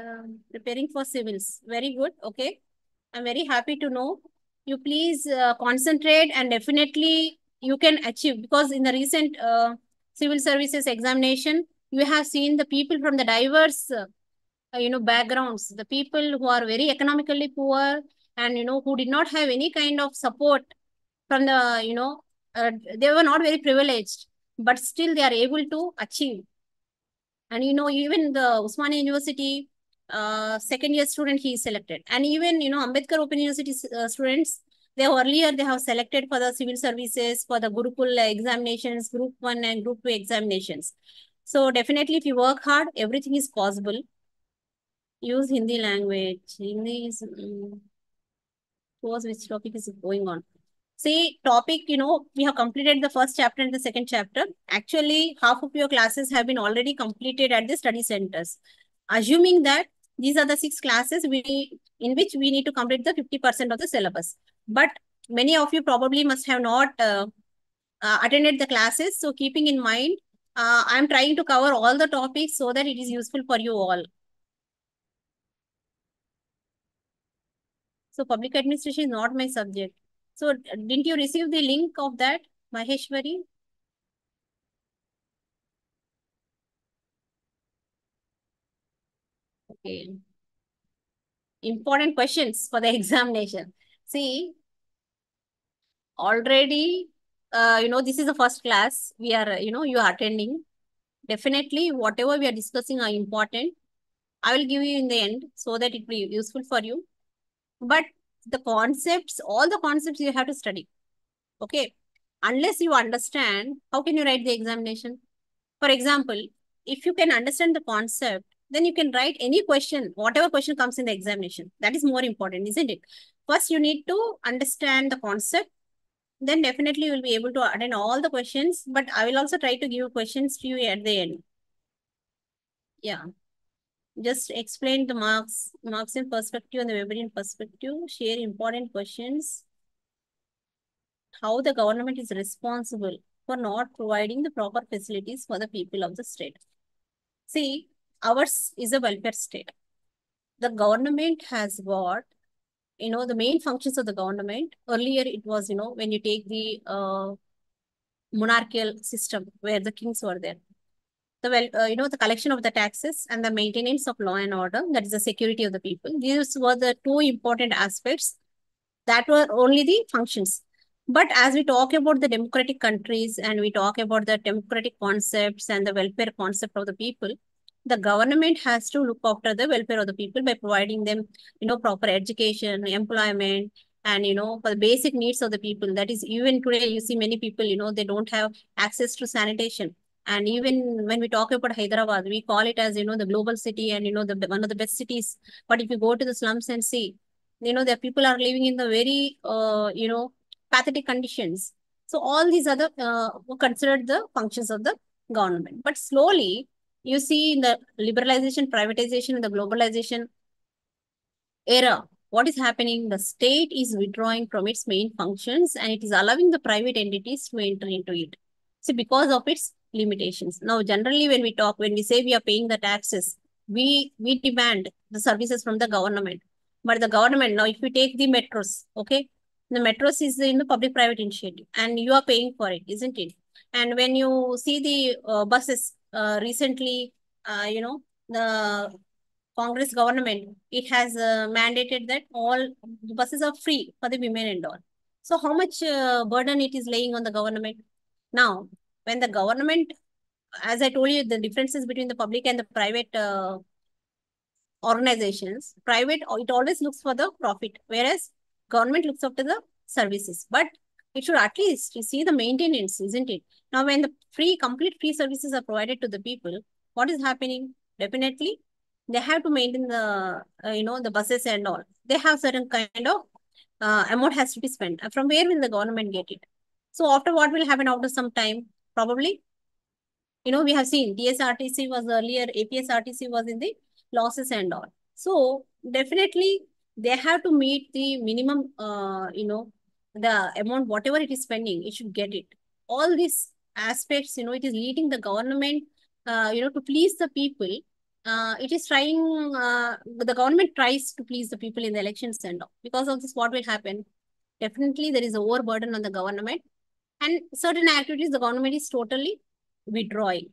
preparing for civils. Very good. Okay. I'm very happy to know. You please concentrate and definitely you can achieve because in the recent civil services examination, you have seen the people from the diverse, backgrounds, the people who are very economically poor and, who did not have any kind of support from the, they were not very privileged, but still they are able to achieve. And even the Usmania University second year student, he is selected. And even Ambedkar Open University students, they have selected for the civil services, for the Gurukul examinations, Group 1 and Group 2 examinations. So definitely if you work hard, everything is possible. Use Hindi language. Hindi is towards which topic is going on. See, topic, we have completed the first chapter and the second chapter. Actually, half of your classes have been already completed at the study centers. Assuming that these are the 6 classes in which we need to complete the 50% of the syllabus. But many of you probably must have not attended the classes. So keeping in mind, I'm trying to cover all the topics so that it is useful for you all. So public administration is not my subject. So didn't you receive the link of that, Maheshwari? Okay. Important questions for the examination. See, already, this is the first class we are, you are attending. Definitely, whatever we are discussing are important. I will give you in the end so that it will be useful for you. But the concepts, all the concepts you have to study. Okay. Unless you understand, how can you write the examination? For example, if you can understand the concept, then you can write any question, whatever question comes in the examination. That is more important, isn't it? First, you need to understand the concept. Then definitely you will be able to attend all the questions. But I will also try to give questions to you at the end. Yeah. Just explain the marks in perspective and the Weberian perspective. Share important questions. How the government is responsible for not providing the proper facilities for the people of the state. See, ours is a welfare state. The government has got, the main functions of the government. Earlier, it was, when you take the monarchical system where the kings were there. The collection of the taxes and the maintenance of law and order, that is the security of the people. These were the two important aspects that were only the functions. But as we talk about the democratic countries and we talk about the democratic concepts and the welfare concept of the people, the government has to look after the welfare of the people by providing them, proper education, employment, and, for the basic needs of the people. That is, even today, you see many people, they don't have access to sanitation. And even when we talk about Hyderabad, we call it as, the global city and, one of the best cities. But if you go to the slums and see, the people are living in the very, pathetic conditions. So all these other were considered the functions of the government. But slowly, you see in the liberalization, privatization, and the globalization era, what is happening? The state is withdrawing from its main functions and it is allowing the private entities to enter into it. See, because of its limitations. Now, generally, when we say we are paying the taxes, we demand the services from the government. But the government, now, if we take the metros, okay, the metros is in the public-private initiative and you are paying for it, isn't it? And when you see the buses recently, the Congress government, it has mandated that all buses are free for the women and all. So how much burden it is laying on the government? Now, when the government, as I told you, the differences between the public and the private organizations, private, it always looks for the profit, whereas Government looks after the services, but it should at least see the maintenance, isn't it? Now, when the complete free services are provided to the people, what is happening? Definitely, they have to maintain the, the buses and all. They have certain kind of amount has to be spent. From where will the government get it? So after what will happen after some time? Probably, we have seen TSRTC was earlier, APSRTC was in the losses and all. So definitely they have to meet the minimum, the amount, whatever it is spending, it should get it. All these aspects, it is leading the government, to please the people. It is trying, the government tries to please the people in the elections and all. Because of this, what will happen? Definitely there is overburden on the government, and certain activities the government is totally withdrawing.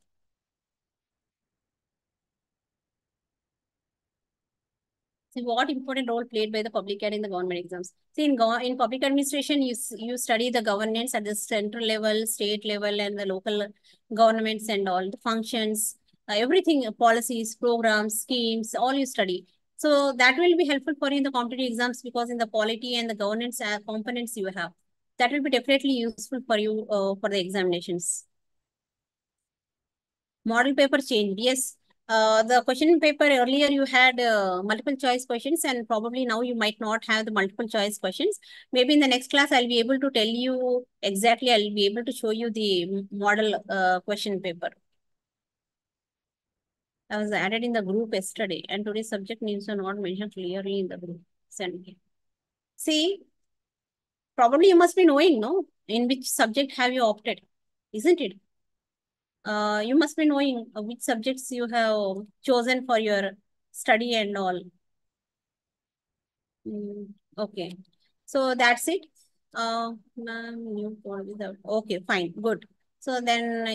See, what important role played by the public ad in the government exams? See, in public administration, you study the governance at the central level, state level, and the local governments and all the functions, everything, policies, programs, schemes, all you study. So that will be helpful for you in the competitive exams, because in the polity and the governance components you have, that will be definitely useful for you for the examinations. Model paper changed. Yes. The question paper earlier you had multiple choice questions, and probably now you might not have the multiple choice questions. Maybe in the next class I'll be able to tell you exactly. I'll be able to show you the model question paper. I was added in the group yesterday, and today's subject names are not mentioned clearly in the group. Send me. See, probably you must be knowing, no, in which subject have you opted, isn't it? You must be knowing which subjects you have chosen for your study and all. Okay. So that's it. New code without. Okay, fine, good. So then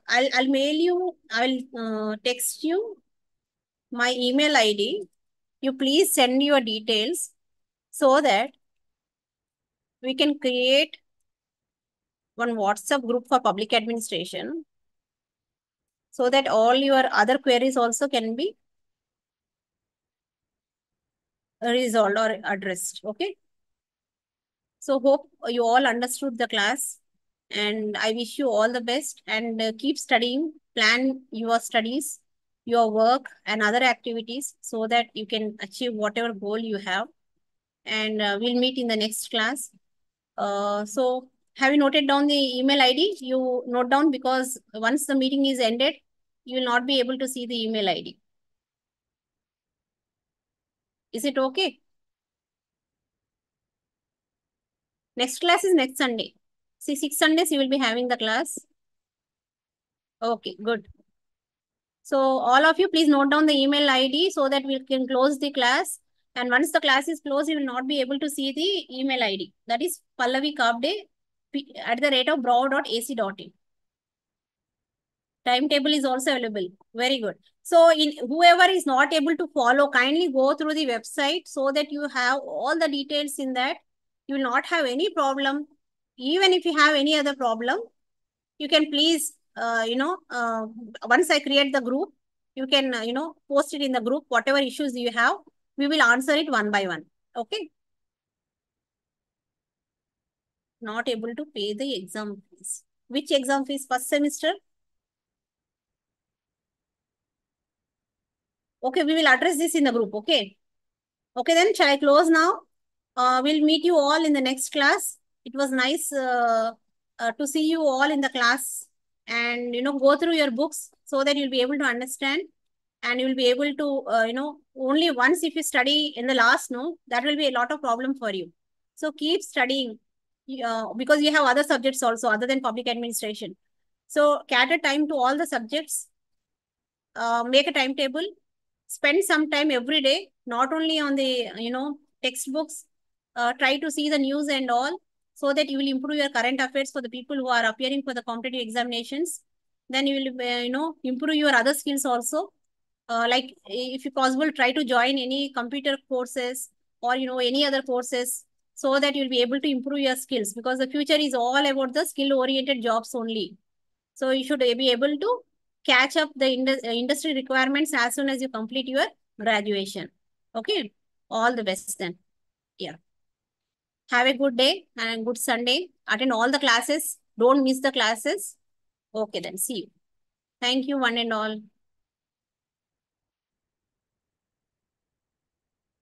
I'll mail you. I'll text you my email ID. You please send your details so that we can create one WhatsApp group for public administration, so that all your other queries also can be resolved or addressed. Okay. So hope you all understood the class, and I wish you all the best, and keep studying, plan your studies, your work and other activities, so that you can achieve whatever goal you have. And we'll meet in the next class. So have you noted down the email ID? You note down, because once the meeting is ended, you will not be able to see the email ID. Is it okay? Next class is next Sunday. See, 6 Sundays you will be having the class. Okay, good. So all of you, please note down the email ID so that we can close the class. And once the class is closed, you will not be able to see the email ID. That is Pallavi Kabde @ broad.ac.in. Timetable is also available. Very good. So whoever is not able to follow, kindly go through the website so that you have all the details in that. You will not have any problem. Even if you have any other problem, you can please, once I create the group, you can, post it in the group. Whatever issues you have, we will answer it one by one. Okay. Not able to pay the exam fees. Which exam fees? First semester? Okay, we will address this in the group. Okay. Okay, then shall I close now? We'll meet you all in the next class. It was nice to see you all in the class, and, go through your books so that you'll be able to understand, and you'll be able to, only once if you study in the last, no, that will be a lot of problem for you. So keep studying, because you have other subjects also other than public administration. So cater time to all the subjects, make a timetable, spend some time every day, not only on the, textbooks, try to see the news and all, so that you will improve your current affairs for the people who are appearing for the competitive examinations. Then you will, improve your other skills also. Like if possible, try to join any computer courses, or, any other courses, so that you'll be able to improve your skills, because the future is all about the skill oriented jobs only. So you should be able to catch up the industry requirements as soon as you complete your graduation. Okay. All the best then. Yeah. Have a good day and a good Sunday. Attend all the classes. Don't miss the classes. Okay, then see you. Thank you, one and all.